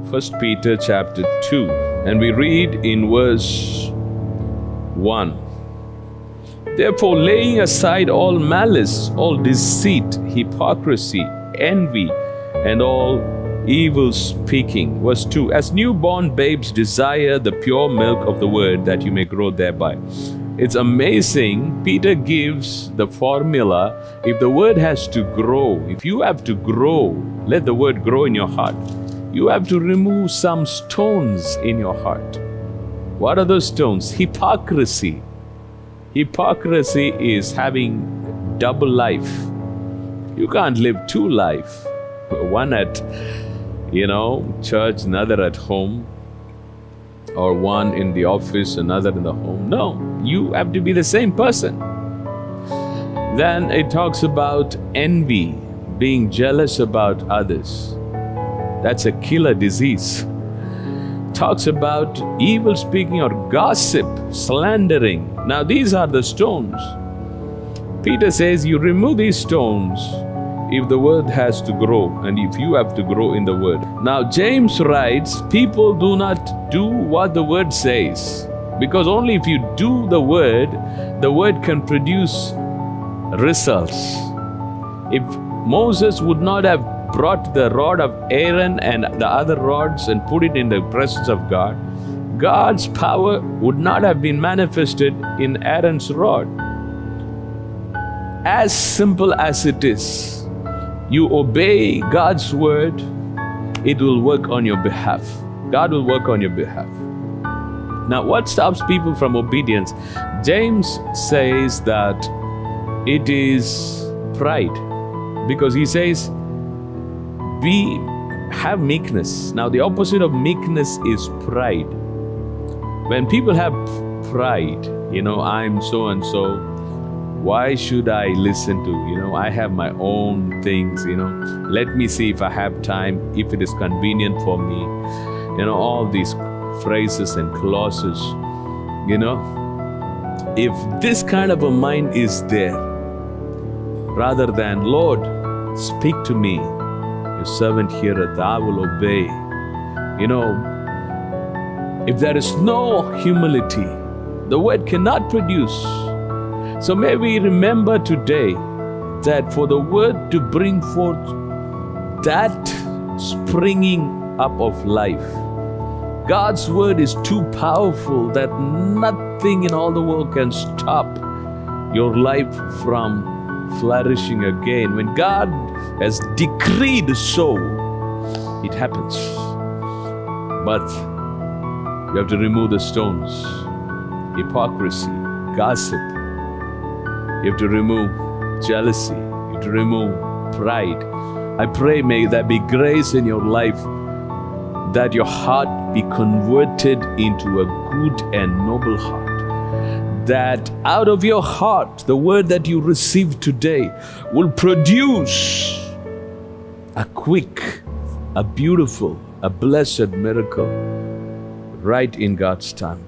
1 Peter chapter 2, and we read in verse 1. Therefore, laying aside all malice, all deceit, hypocrisy, envy, and all evil speaking. Verse 2, as newborn babes desire the pure milk of the word, that you may grow thereby. It's amazing. Peter gives the formula. If the word has to grow, if you have to grow, let the word grow in your heart. You have to remove some stones in your heart. What are those stones? Hypocrisy. Hypocrisy is having double life. You can't live two life. One at, church, another at home, or one in the office, another in the home. No, you have to be the same person. Then it talks about envy, being jealous about others. That's a killer disease. Talks about evil speaking or gossip, slandering. Now these are the stones. Peter says you remove these stones if the word has to grow and if you have to grow in the word. Now James writes, people do not do what the word says, because only if you do the word can produce results. If Moses would not have brought the rod of Aaron and the other rods and put it in the presence of God, God's power would not have been manifested in Aaron's rod. As simple as it is, you obey God's word, it will work on your behalf. God will work on your behalf. Now, what stops people from obedience? James says that it is pride, because he says, have meekness. Now, the opposite of meekness is pride. When people have pride, I'm so and so, why should I listen to, I have my own things, let me see if I have time, if it is convenient for me, all these phrases and clauses, if this kind of a mind is there, rather than, Lord, speak to me, your servant heareth, I will obey. If there is no humility, the word cannot produce. So may we remember today that for the word to bring forth that springing up of life, God's word is too powerful that nothing in all the world can stop your life from flourishing again. When God has decreed so, it happens. But you have to remove the stones, hypocrisy, gossip. You have to remove jealousy. You have to remove pride. I pray, may there be grace in your life, that your heart be converted into a good and noble heart. That out of your heart, the word that you receive today will produce a quick, a beautiful, a blessed miracle right in God's time.